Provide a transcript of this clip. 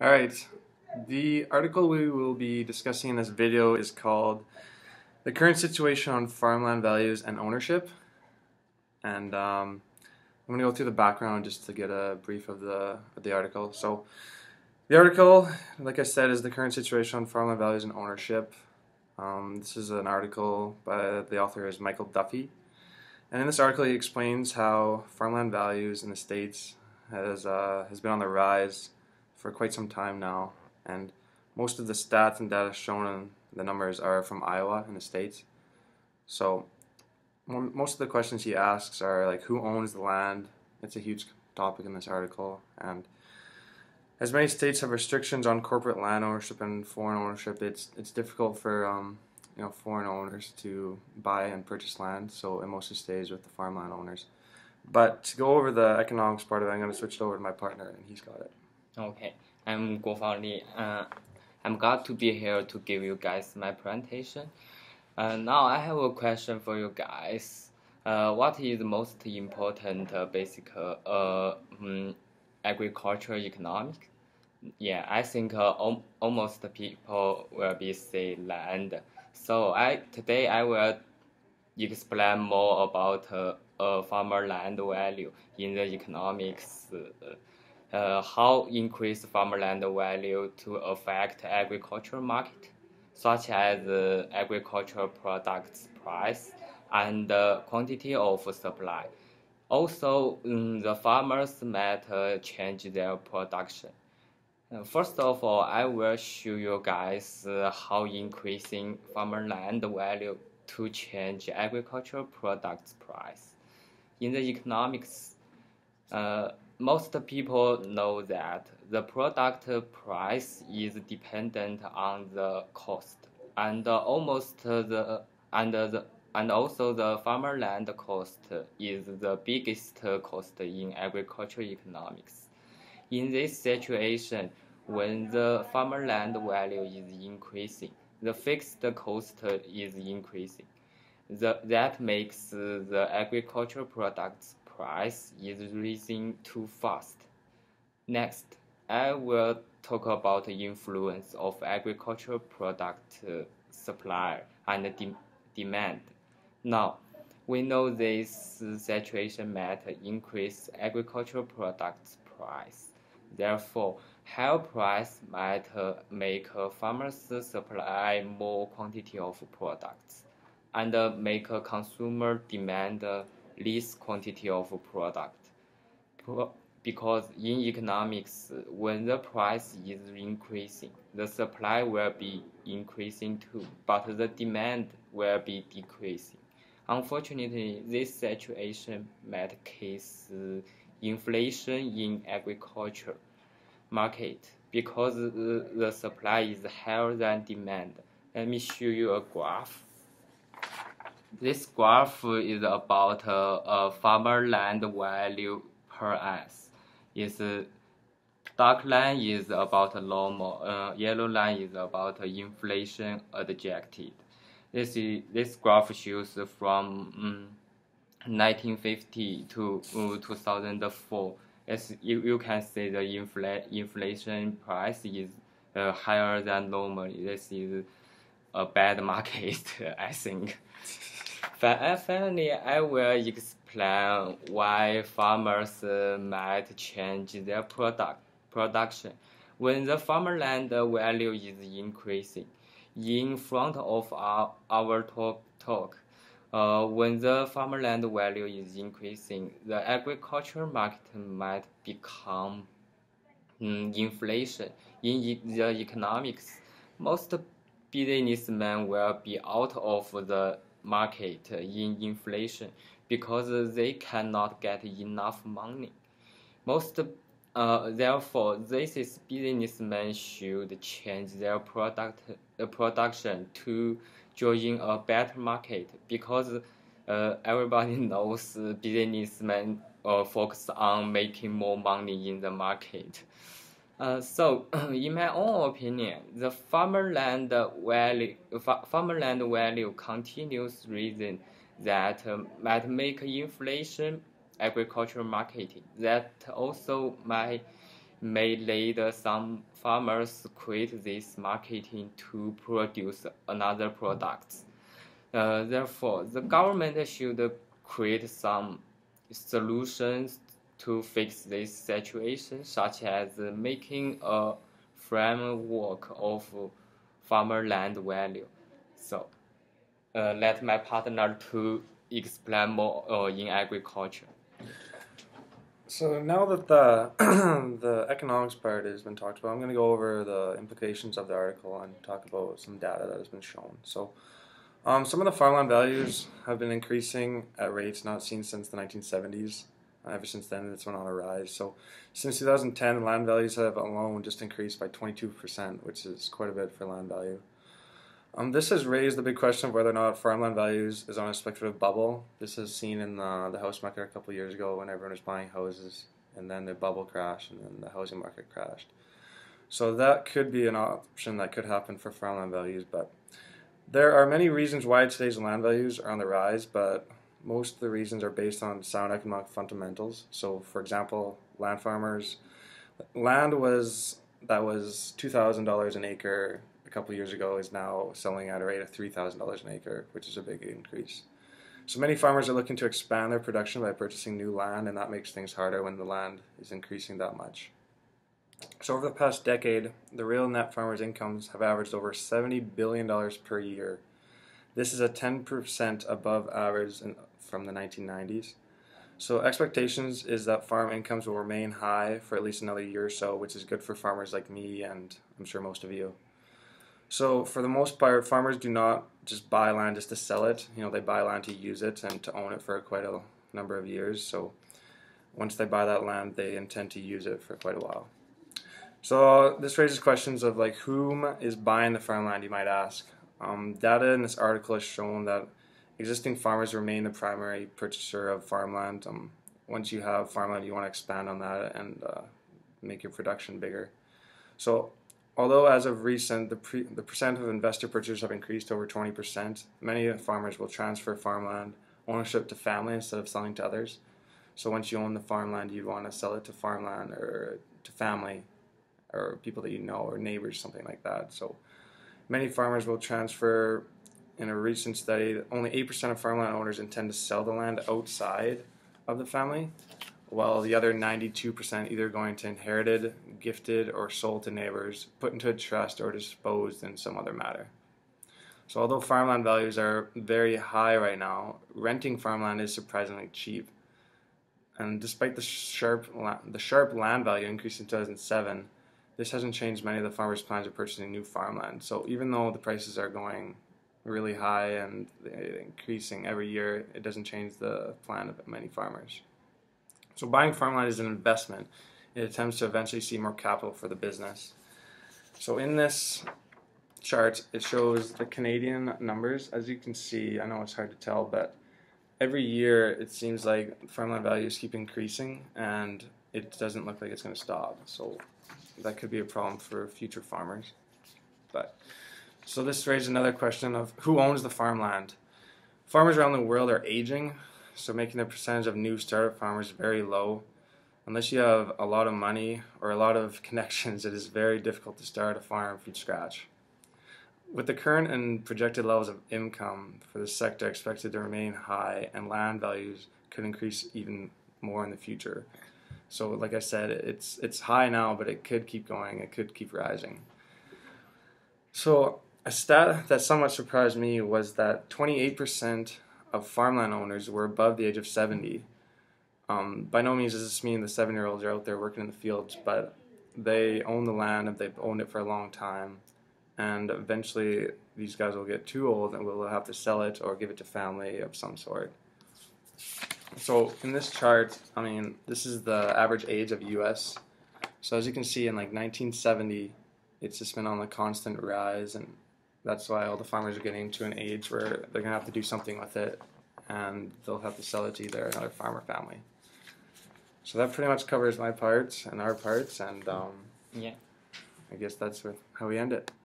Alright, the article we will be discussing in this video is called The Current Situation on Farmland Values and Ownership. And I'm going to go through the background just to get a brief of the article. So, the article, like I said, is The Current Situation on Farmland Values and Ownership. This is an article by the author is Michael Duffy. And in this article, he explains how farmland values in the States has been on the rise for quite some time now, and most of the stats and data shown in the numbers are from Iowa in the States. So most of the questions he asks are like, who owns the land? It's a huge topic in this article, and as many states have restrictions on corporate land ownership and foreign ownership, it's difficult for foreign owners to buy and purchase land, so it mostly stays with the farmland owners. But to go over the economics part of it, I'm going to switch it over to my partner, and he's got it. Okay, I'm VideoGr20. I'm glad to be here to give you guys my presentation. Now I have a question for you guys. What is the most important basic agricultural economic? Yeah, I think almost people will be say land. So today I will explain more about farmer land value in the economics. How increase farmland value to affect agricultural market, such as agricultural products price and quantity of supply. Also, the farmers might change their production. First of all, I will show you guys how increasing farmland value to change agricultural products price. In the economics, most people know that the product price is dependent on the cost, and and also the farmland cost is the biggest cost in agricultural economics. In this situation, when the farmland value is increasing, the fixed cost is increasing. That makes the agricultural products price is rising too fast. Next, I will talk about the influence of agricultural product supply and demand. Now, we know this situation might increase agricultural products price. Therefore, higher price might make farmers supply more quantity of products and make a consumer demand less quantity of product. Because in economics, when the price is increasing, the supply will be increasing too, but the demand will be decreasing. Unfortunately, this situation might cause inflation in agriculture market because the supply is higher than demand. Let me show you a graph. This graph is about farmer land value per S. Dark line is about normal, yellow line is about inflation adjusted. This graph shows from 1950 to 2004. As you can see, the inflation price is higher than normal. This is a bad market, I think. Finally, I will explain why farmers might change their production when the farmland value is increasing. In front of our talk, when the farmland value is increasing, the agricultural market might become inflation. In the economics, most businessmen will be out of the market in inflation because they cannot get enough money. Therefore, this is businessmen should change their production to join a better market because everybody knows businessmen focus on making more money in the market. So, in my own opinion, the farmland value continues reason that might make inflation agricultural marketing. That also might may lead some farmers quit this marketing to produce another product. Therefore, the government should create some solutions to fix this situation, such as making a framework of farmer land value. So, let my partner to explain more in agriculture. So now that the the economics part has been talked about, I'm going to go over the implications of the article and talk about some data that has been shown. So some of the farmland values have been increasing at rates not seen since the 1970s. Ever since then, it's been on a rise. So since 2010, land values have alone just increased by 22%, which is quite a bit for land value. This has raised the big question of whether or not farmland values is on a speculative bubble. This is seen in the house market a couple of years ago when everyone was buying houses, and then the bubble crashed, and then the housing market crashed. So that could be an option that could happen for farmland values, but there are many reasons why today's land values are on the rise, but most of the reasons are based on sound economic fundamentals. So, for example, land farmers, land that was $2,000 an acre a couple of years ago is now selling at a rate of $3,000 an acre, which is a big increase. So many farmers are looking to expand their production by purchasing new land, and that makes things harder when the land is increasing that much. So over the past decade, the real net farmers' incomes have averaged over $70 billion per year. This is a 10% above average from the 1990s. So expectations is that farm incomes will remain high for at least another year or so, which is good for farmers like me and I'm sure most of you. So for the most part, farmers do not just buy land just to sell it. They buy land to use it and to own it for quite a number of years. So once they buy that land, they intend to use it for quite a while. So this raises questions of whom is buying the farmland, you might ask. Data in this article has shown that existing farmers remain the primary purchaser of farmland. Once you have farmland, you want to expand on that and make your production bigger. So although as of recent, the percent of investor purchasers have increased over 20%, many farmers will transfer farmland ownership to family instead of selling to others. So once you own the farmland, you want to sell it to farmland or to family or people that you know or neighbors, something like that. So many farmers will transfer. In a recent study, only 8% of farmland owners intend to sell the land outside of the family, while the other 92% either going to inherited, gifted, or sold to neighbors, put into a trust, or disposed in some other manner. So although farmland values are very high right now, renting farmland is surprisingly cheap. And despite the sharp land value increase in 2007, this hasn't changed many of the farmers' plans of purchasing new farmland. So even though the prices are going really high and increasing every year, it doesn't change the plan of many farmers. So buying farmland is an investment. It attempts to eventually see more capital for the business. So in this chart, it shows the Canadian numbers. As you can see, I know it's hard to tell, but every year it seems like farmland values keep increasing and it doesn't look like it's going to stop. So that could be a problem for future farmers. So this raises another question of who owns the farmland. Farmers around the world are aging, so making the percentage of new startup farmers very low. Unless you have a lot of money or a lot of connections, it is very difficult to start a farm from scratch. With the current and projected levels of income for the sector expected to remain high, and land values could increase even more in the future. So like I said, it's high now, but it could keep going, it could keep rising. So a stat that somewhat surprised me was that 28% of farmland owners were above the age of 70. By no means does this mean the 7-year-olds are out there working in the fields, but they own the land and they've owned it for a long time. And eventually these guys will get too old and will have to sell it or give it to family of some sort. So in this chart, this is the average age of US. So as you can see, in 1970, it's just been on a constant rise, and that's why all the farmers are getting to an age where they're going to have to do something with it, and they'll have to sell it to either another farmer family. So that pretty much covers my parts and our parts, and yeah. I guess that's how we end it.